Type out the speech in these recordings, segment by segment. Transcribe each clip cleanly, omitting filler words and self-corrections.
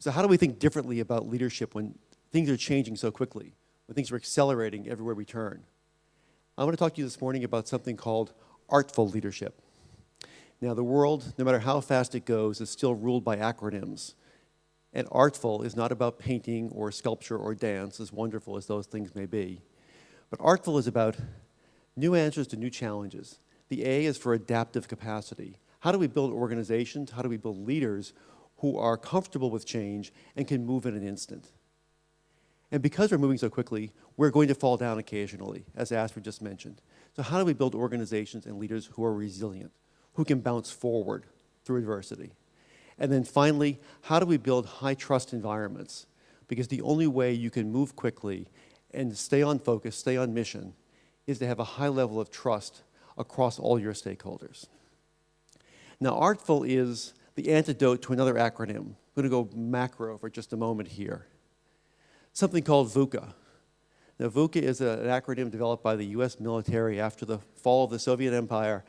So how do we think differently about leadership when things are changing so quickly, when things are accelerating everywhere we turn? I want to talk to you this morning about something called ARTful leadership. Now, the world, no matter how fast it goes, is still ruled by acronyms. And ARTful is not about painting or sculpture or dance, as wonderful as those things may be. But ARTful is about new answers to new challenges. The A is for adaptive capacity. How do we build organizations? How do we build leaders who are comfortable with change and can move in an instant? And because we're moving so quickly, we're going to fall down occasionally, as Astrid just mentioned. So how do we build organizations and leaders who are resilient, who can bounce forward through adversity? And then finally, how do we build high-trust environments? Because the only way you can move quickly and stay on focus, stay on mission, is to have a high level of trust across all your stakeholders. Now, ARTful is the antidote to another acronym. I'm going to go macro for just a moment here. Something called VUCA. Now, VUCA is an acronym developed by the US military after the fall of the Soviet Empire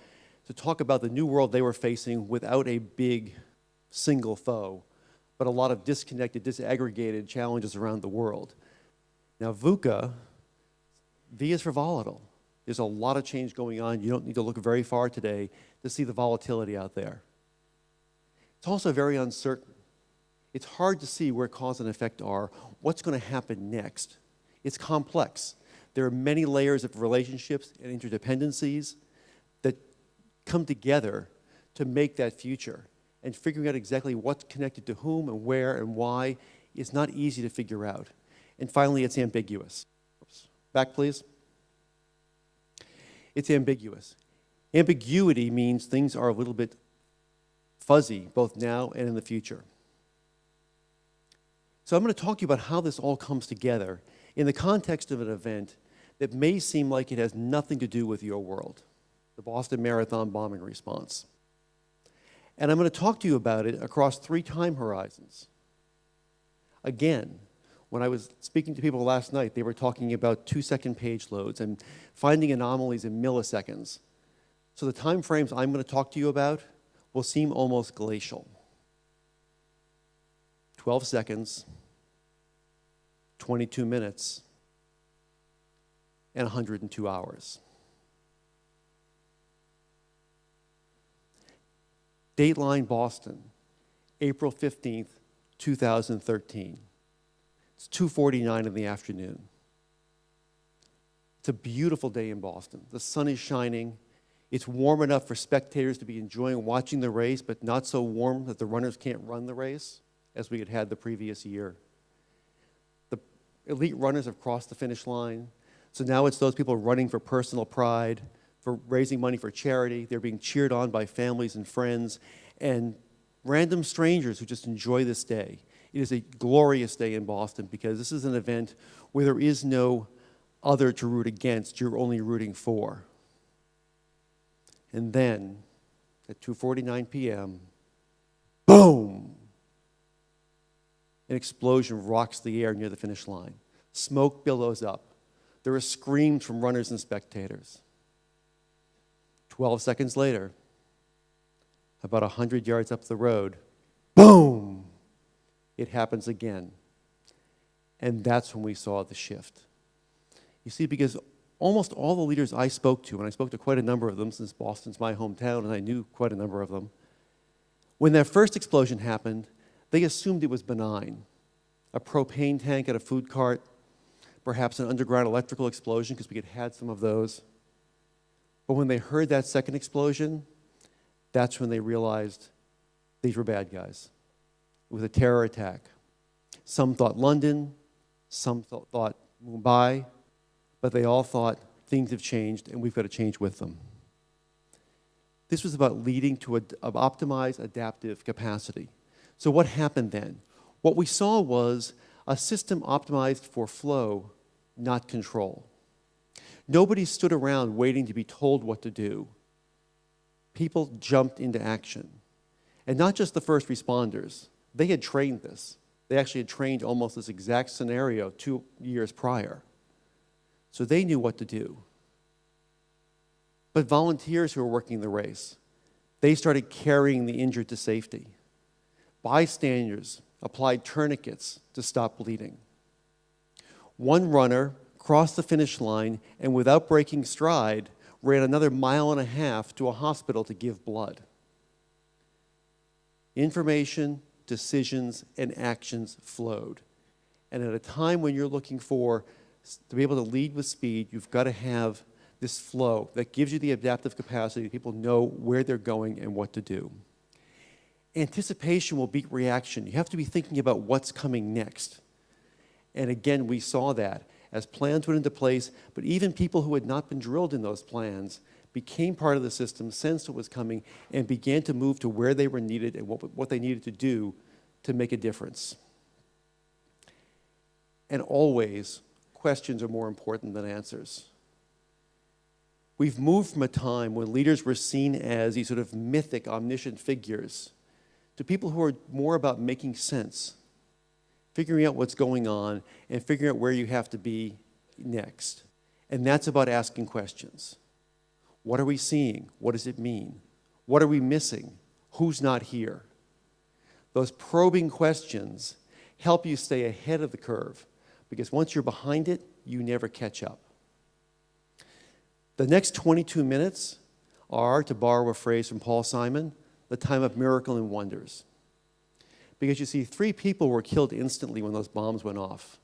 to talk about the new world they were facing without a big single foe, but a lot of disconnected, disaggregated challenges around the world. Now, VUCA, V is for volatile. There's a lot of change going on. You don't need to look very far today to see the volatility out there. It's also very uncertain. It's hard to see where cause and effect are, what's going to happen next. It's complex. There are many layers of relationships and interdependencies that come together to make that future. And figuring out exactly what's connected to whom and where and why is not easy to figure out. And finally, it's ambiguous. Oops. Back, please. It's ambiguous. Ambiguity means things are a little bit fuzzy, both now and in the future. So I'm going to talk to you about how this all comes together in the context of an event that may seem like it has nothing to do with your world, the Boston Marathon bombing response. And I'm going to talk to you about it across 3 time horizons. Again, when I was speaking to people last night, they were talking about 2-second page loads and finding anomalies in milliseconds. So the time frames I'm going to talk to you about will seem almost glacial. 12 seconds, 22 minutes, and 102 hours. Dateline Boston, April 15th, 2013. It's 2:49 in the afternoon. It's a beautiful day in Boston. The sun is shining. It's warm enough for spectators to be enjoying watching the race, but not so warm that the runners can't run the race, as we had had the previous year. The elite runners have crossed the finish line, so now it's those people running for personal pride, for raising money for charity. They're being cheered on by families and friends and random strangers who just enjoy this day. It is a glorious day in Boston because this is an event where there is no other to root against. You're only rooting for. And then, at 2:49 p.m., boom! An explosion rocks the air near the finish line. Smoke billows up. There are screams from runners and spectators. 12 seconds later, about 100 yards up the road, boom! It happens again. And that's when we saw the shift. You see, because almost all the leaders I spoke to, and I spoke to quite a number of them since Boston's my hometown and I knew quite a number of them, when that first explosion happened, they assumed it was benign. A propane tank at a food cart, perhaps an underground electrical explosion because we had had some of those. But when they heard that second explosion, that's when they realized these were bad guys. It was a terror attack. Some thought London, some thought Mumbai, but they all thought things have changed and we've got to change with them. This was about leading to an optimized adaptive capacity. So what happened then? What we saw was a system optimized for flow, not control. Nobody stood around waiting to be told what to do. People jumped into action. And not just the first responders. They had trained this. They actually had trained almost this exact scenario 2 years prior. So they knew what to do. But volunteers who were working the race, they started carrying the injured to safety. Bystanders applied tourniquets to stop bleeding. One runner crossed the finish line and without breaking stride, ran another 1.5 miles to a hospital to give blood. Information, decisions, and actions flowed. And at a time when you're looking to be able to lead with speed, you've got to have this flow that gives you the adaptive capacity that people know where they're going and what to do. Anticipation will beat reaction. You have to be thinking about what's coming next. And again, we saw that as plans went into place, but even people who had not been drilled in those plans became part of the system, sensed what was coming, and began to move to where they were needed and what they needed to do to make a difference. And always, questions are more important than answers. We've moved from a time when leaders were seen as these sort of mythic, omniscient figures to people who are more about making sense, figuring out what's going on, and figuring out where you have to be next. And that's about asking questions. What are we seeing? What does it mean? What are we missing? Who's not here? Those probing questions help you stay ahead of the curve, because once you're behind it, you never catch up. The next 22 minutes are, to borrow a phrase from Paul Simon, the time of miracle and wonders. Because you see, 3 people were killed instantly when those bombs went off.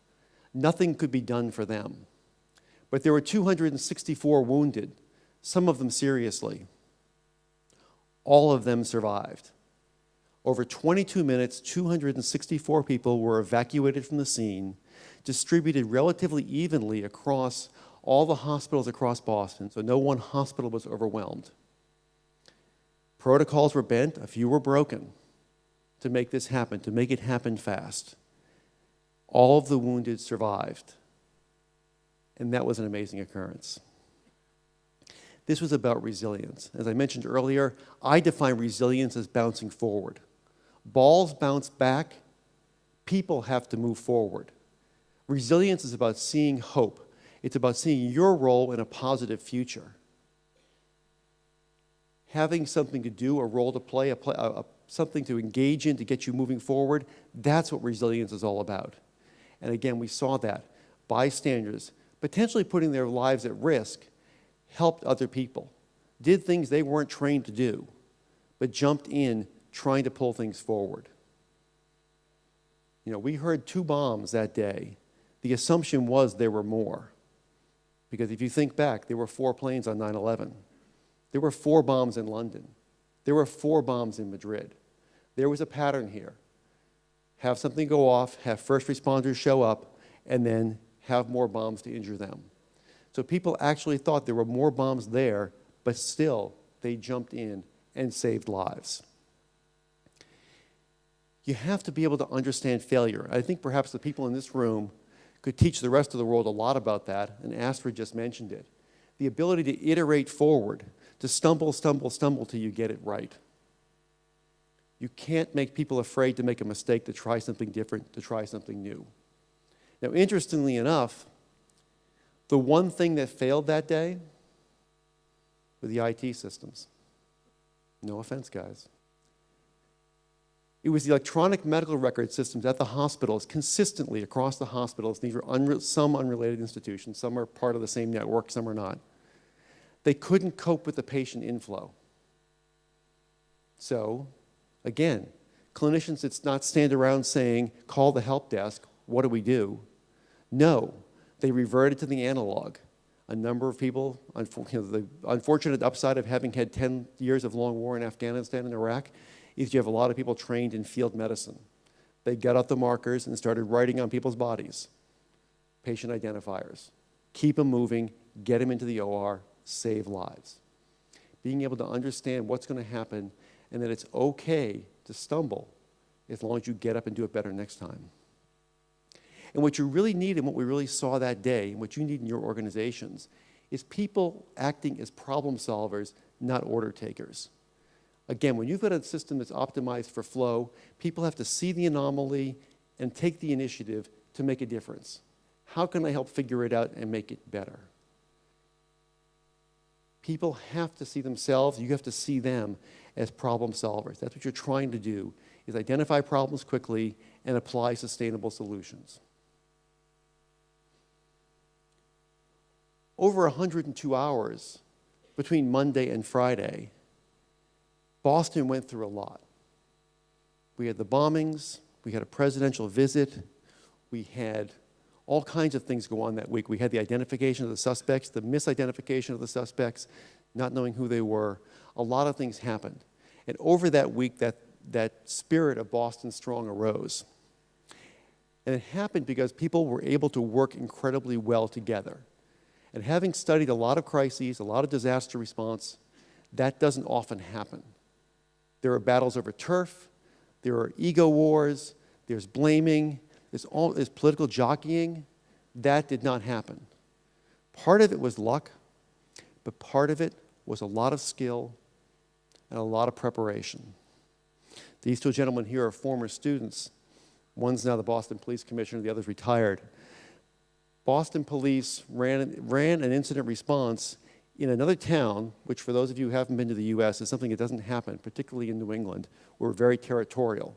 Nothing could be done for them. But there were 264 wounded, some of them seriously. All of them survived. Over 22 minutes, 264 people were evacuated from the scene, distributed relatively evenly across all the hospitals across Boston, so no one hospital was overwhelmed. Protocols were bent, a few were broken to make this happen, to make it happen fast. All of the wounded survived, and that was an amazing occurrence. This was about resilience. As I mentioned earlier, I define resilience as bouncing forward. Balls bounce back, people have to move forward. Resilience is about seeing hope. It's about seeing your role in a positive future. Having something to do, a role to play, something to engage in to get you moving forward, that's what resilience is all about. And again, we saw that. Bystanders, potentially putting their lives at risk, helped other people, did things they weren't trained to do, but jumped in trying to pull things forward. You know, we heard 2 bombs that day. The assumption was there were more. Because if you think back, there were 4 planes on 9/11. There were 4 bombs in London. There were 4 bombs in Madrid. There was a pattern here. Have something go off, have first responders show up, and then have more bombs to injure them. So people actually thought there were more bombs there, but still they jumped in and saved lives. You have to be able to understand failure. I think perhaps the people in this room could teach the rest of the world a lot about that, and Astrid just mentioned it. The ability to iterate forward, to stumble till you get it right. You can't make people afraid to make a mistake, to try something different, to try something new. Now, interestingly enough, the one thing that failed that day were the IT systems. No offense, guys. It was the electronic medical record systems at the hospitals, consistently across the hospitals. These were some unrelated institutions. Some are part of the same network, some are not. They couldn't cope with the patient inflow. So, again, clinicians did not stand around saying, call the help desk, what do we do? No, they reverted to the analog. A number of people, the unfortunate upside of having had 10 years of long war in Afghanistan and Iraq is you have a lot of people trained in field medicine. They got out the markers and started writing on people's bodies, patient identifiers. Keep them moving, get them into the OR, save lives. Being able to understand what's going to happen and that it's okay to stumble as long as you get up and do it better next time. And what you really need and what we really saw that day, and what you need in your organizations, is people acting as problem solvers, not order takers. Again, when you've got a system that's optimized for flow, people have to see the anomaly and take the initiative to make a difference. How can I help figure it out and make it better? People have to see themselves, you have to see them as problem solvers. That's what you're trying to do, is identify problems quickly and apply sustainable solutions. Over 102 hours between Monday and Friday, Boston went through a lot. We had the bombings, we had a presidential visit, we had all kinds of things go on that week. We had the identification of the suspects, the misidentification of the suspects, not knowing who they were. A lot of things happened. And over that week, that spirit of Boston Strong arose. And it happened because people were able to work incredibly well together. And having studied a lot of crises, a lot of disaster response, that doesn't often happen. There are battles over turf, there are ego wars, there's blaming, there's political jockeying. That did not happen. Part of it was luck, but part of it was a lot of skill and a lot of preparation. These two gentlemen here are former students. One's now the Boston Police Commissioner, the other's retired. Boston Police ran an incident response in another town, which for those of you who haven't been to the US is something that doesn't happen, particularly in New England. We're very territorial.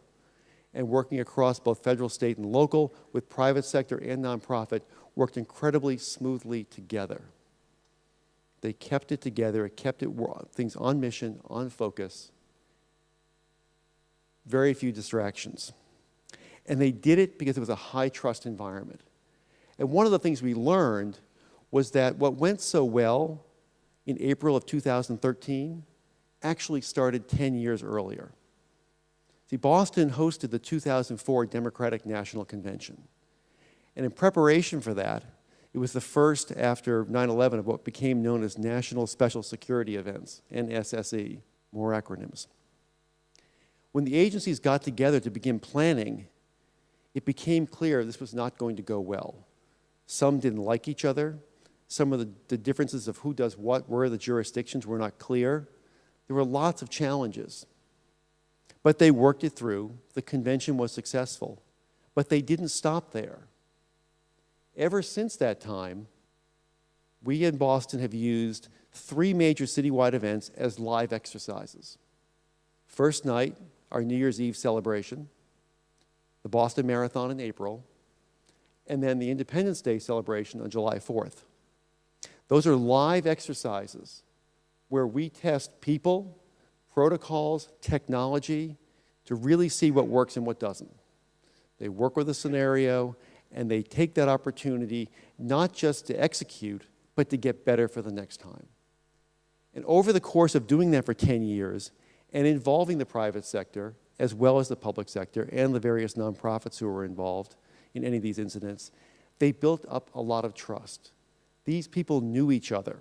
And working across both federal, state, and local with private sector and nonprofit worked incredibly smoothly together. They kept it together, it kept things on mission, on focus, very few distractions. And they did it because it was a high trust environment. And one of the things we learned was that what went so well in April of 2013 actually started 10 years earlier. See, Boston hosted the 2004 Democratic National Convention. And in preparation for that, it was the first after 9/11 of what became known as National Special Security Events, NSSE, more acronyms. When the agencies got together to begin planning, it became clear this was not going to go well. Some didn't like each other. Some of the differences of who does what, where the jurisdictions were not clear. There were lots of challenges. But they worked it through. The convention was successful. But they didn't stop there. Ever since that time, we in Boston have used 3 major citywide events as live exercises. First night, our New Year's Eve celebration, the Boston Marathon in April, and then the Independence Day celebration on July 4th. Those are live exercises where we test people, protocols, technology, to really see what works and what doesn't. They work with a scenario, and they take that opportunity not just to execute, but to get better for the next time. And over the course of doing that for 10 years, and involving the private sector, as well as the public sector, and the various nonprofits who were involved in any of these incidents, they built up a lot of trust. These people knew each other.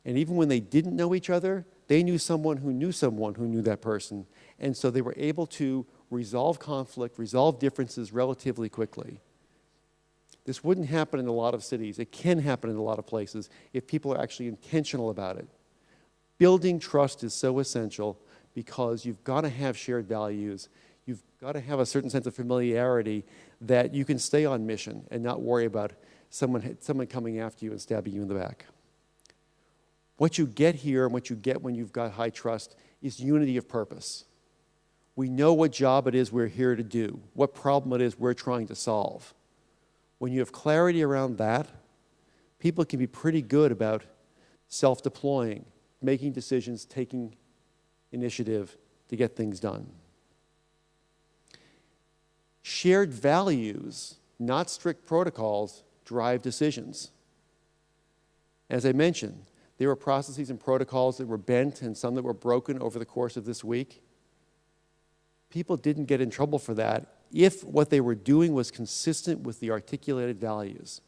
And even when they didn't know each other, they knew someone who knew that person. And so they were able to resolve conflict, resolve differences relatively quickly. This wouldn't happen in a lot of cities. It can happen in a lot of places if people are actually intentional about it. Building trust is so essential because you've got to have shared values. You've got to have a certain sense of familiarity that you can stay on mission and not worry about someone coming after you and stabbing you in the back. What you get here and what you get when you've got high trust is unity of purpose. We know what job it is we're here to do, what problem it is we're trying to solve. When you have clarity around that, people can be pretty good about self-deploying, making decisions, taking initiative to get things done. Shared values, not strict protocols, drive decisions. As I mentioned, there were processes and protocols that were bent and some that were broken over the course of this week. People didn't get in trouble for that if what they were doing was consistent with the articulated values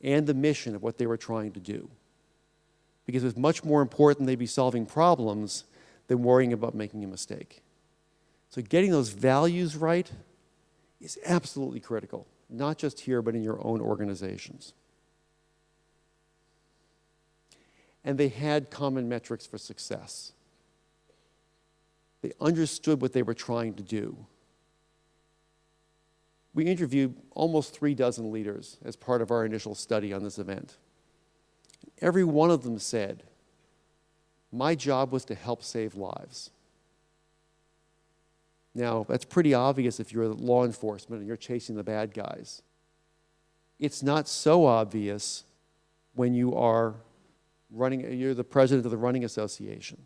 and the mission of what they were trying to do. Because it was much more important they be solving problems than worrying about making a mistake. So getting those values right is absolutely critical, not just here, but in your own organizations. And they had common metrics for success. They understood what they were trying to do. We interviewed almost 36 leaders as part of our initial study on this event. Every one of them said, my job was to help save lives. Now, that's pretty obvious if you're law enforcement and you're chasing the bad guys. It's not so obvious when you're the president of the running association.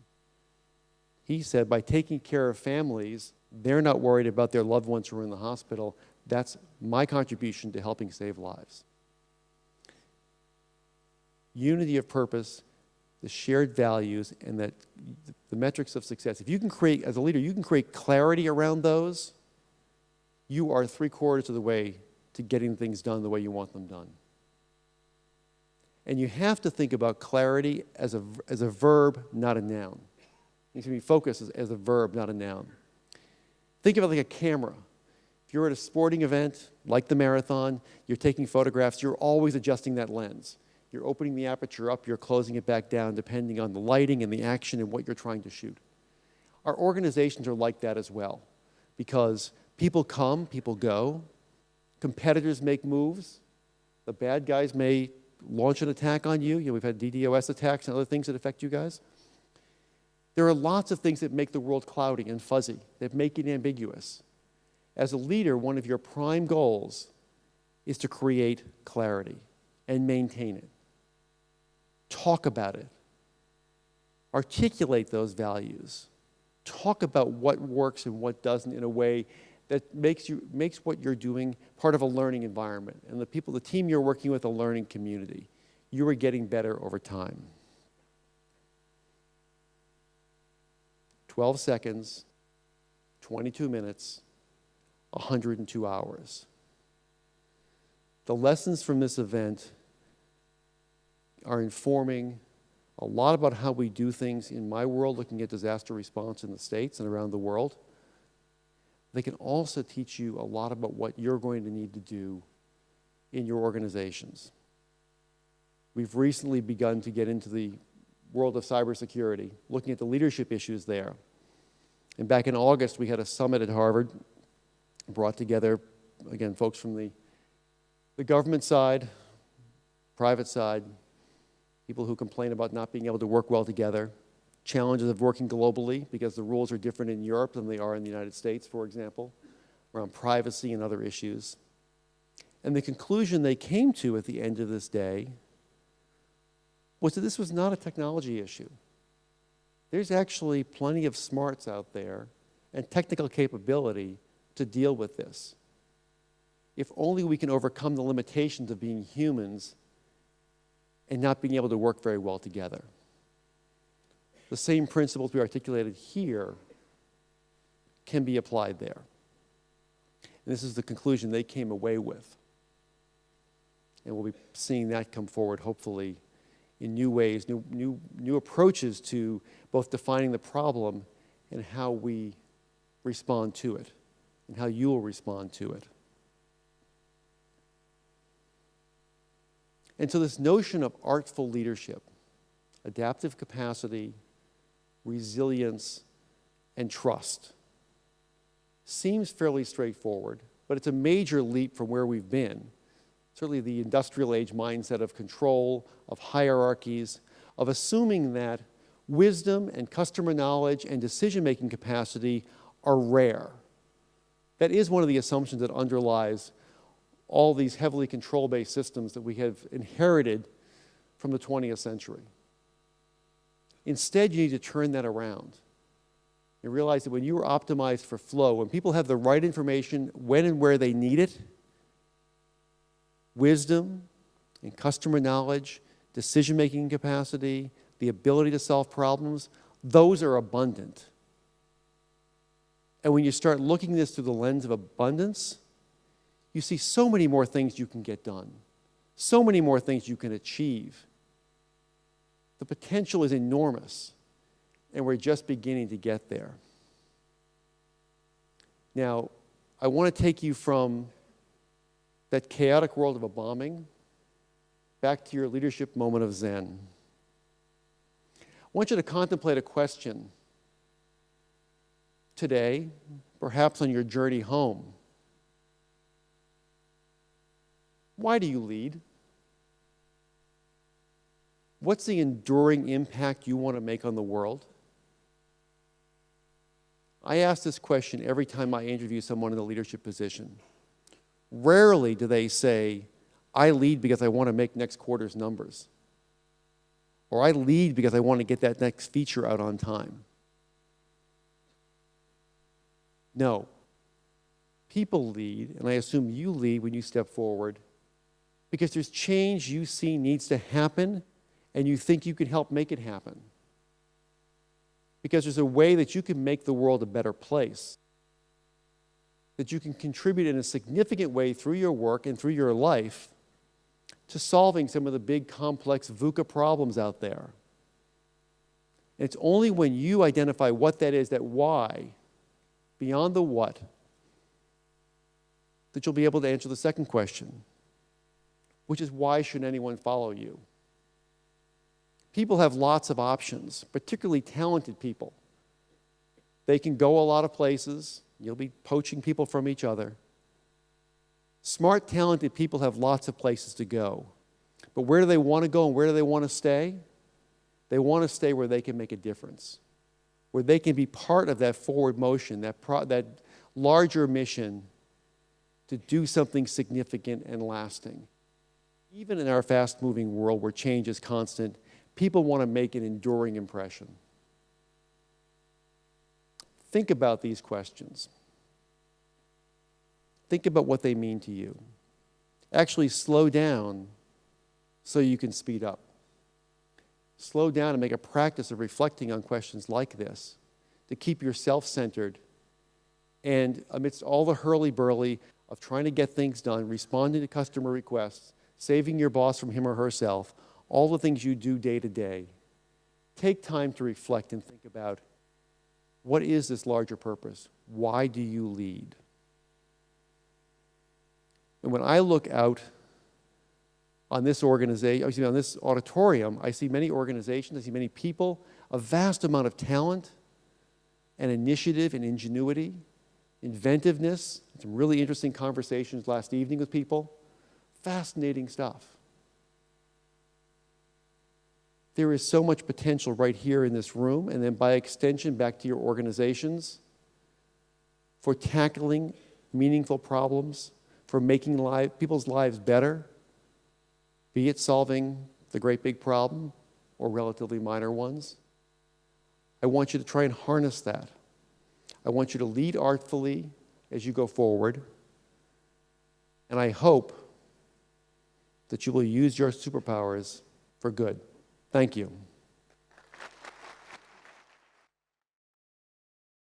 He said by taking care of families, they're not worried about their loved ones who are in the hospital. That's my contribution to helping save lives. Unity of purpose, the shared values, and that the metrics of success. If you can create, as a leader, you can create clarity around those, you are 3/4 of the way to getting things done the way you want them done. And you have to think about clarity as a verb, not a noun. You need to be focused as a verb, not a noun. Think of it like a camera. If you're at a sporting event, like the marathon, you're taking photographs, you're always adjusting that lens. You're opening the aperture up, you're closing it back down, depending on the lighting and the action and what you're trying to shoot. Our organizations are like that as well, because people come, people go, competitors make moves, the bad guys may launch an attack on you. We've had DDoS attacks and other things that affect you guys. There are lots of things that make the world cloudy and fuzzy, that make it ambiguous. As a leader, one of your prime goals is to create clarity and maintain it. Talk about it. Articulate those values. Talk about what works and what doesn't in a way that makes what you're doing part of a learning environment. And the team you're working with, a learning community. You are getting better over time. 12 seconds, 22 minutes, 102 hours. The lessons from this event are informing a lot about how we do things in my world, looking at disaster response in the States and around the world. They can also teach you a lot about what you're going to need to do in your organizations. We've recently begun to get into the world of cybersecurity, looking at the leadership issues there. And back in August, we had a summit at Harvard, brought together, again, folks from the government side, private side, people who complain about not being able to work well together, challenges of working globally because the rules are different in Europe than they are in the United States, for example, around privacy and other issues. And the conclusion they came to at the end of this day was that this was not a technology issue. There's actually plenty of smarts out there and technical capability to deal with this. If only we can overcome the limitations of being humans and not being able to work very well together. The same principles we articulated here can be applied there. And this is the conclusion they came away with. And we'll be seeing that come forward, hopefully, in new ways, new approaches to both defining the problem and how we respond to it, and how you will respond to it. And so this notion of artful leadership, adaptive capacity, resilience, and trust seems fairly straightforward, but it's a major leap from where we've been. Certainly the industrial age mindset of control, of hierarchies, of assuming that wisdom and customer knowledge and decision-making capacity are rare. That is one of the assumptions that underlies all these heavily control-based systems that we have inherited from the 20th century. Instead, you need to turn that around and realize that when you are optimized for flow, when people have the right information when and where they need it, wisdom and customer knowledge, decision-making capacity, the ability to solve problems, those are abundant. And when you start looking at this through the lens of abundance, you see so many more things you can get done, so many more things you can achieve. The potential is enormous, and we're just beginning to get there. Now, I want to take you from that chaotic world of a bombing back to your leadership moment of Zen. I want you to contemplate a question today, perhaps on your journey home. Why do you lead? What's the enduring impact you want to make on the world? I ask this question every time I interview someone in a leadership position. Rarely do they say, I lead because I want to make next quarter's numbers. Or I lead because I want to get that next feature out on time. No. People lead, and I assume you lead when you step forward, because there's change you see needs to happen, and you think you can help make it happen. Because there's a way that you can make the world a better place, that you can contribute in a significant way through your work and through your life to solving some of the big, complex VUCA problems out there. And it's only when you identify what that is, that why, beyond the what, that you'll be able to answer the second question, which is, why should anyone follow you? People have lots of options, particularly talented people. They can go a lot of places. You'll be poaching people from each other. Smart, talented people have lots of places to go. But where do they want to go and where do they want to stay? They want to stay where they can make a difference, where they can be part of that forward motion, that larger mission to do something significant and lasting. Even in our fast-moving world where change is constant, people want to make an enduring impression. Think about these questions. Think about what they mean to you. Actually slow down so you can speed up. Slow down and make a practice of reflecting on questions like this to keep yourself centered, and amidst all the hurly-burly of trying to get things done, responding to customer requests, saving your boss from him or herself, all the things you do day to day, take time to reflect and think about, what is this larger purpose? Why do you lead? And when I look out on this organization, on this auditorium, I see many organizations, I see many people, a vast amount of talent and initiative and ingenuity, inventiveness, some really interesting conversations last evening with people. Fascinating stuff. There is so much potential right here in this room, and then by extension back to your organizations, for tackling meaningful problems, for making people's lives better, be it solving the great big problem or relatively minor ones. I want you to try and harness that. I want you to lead artfully as you go forward, and I hope that you will use your superpowers for good. Thank you.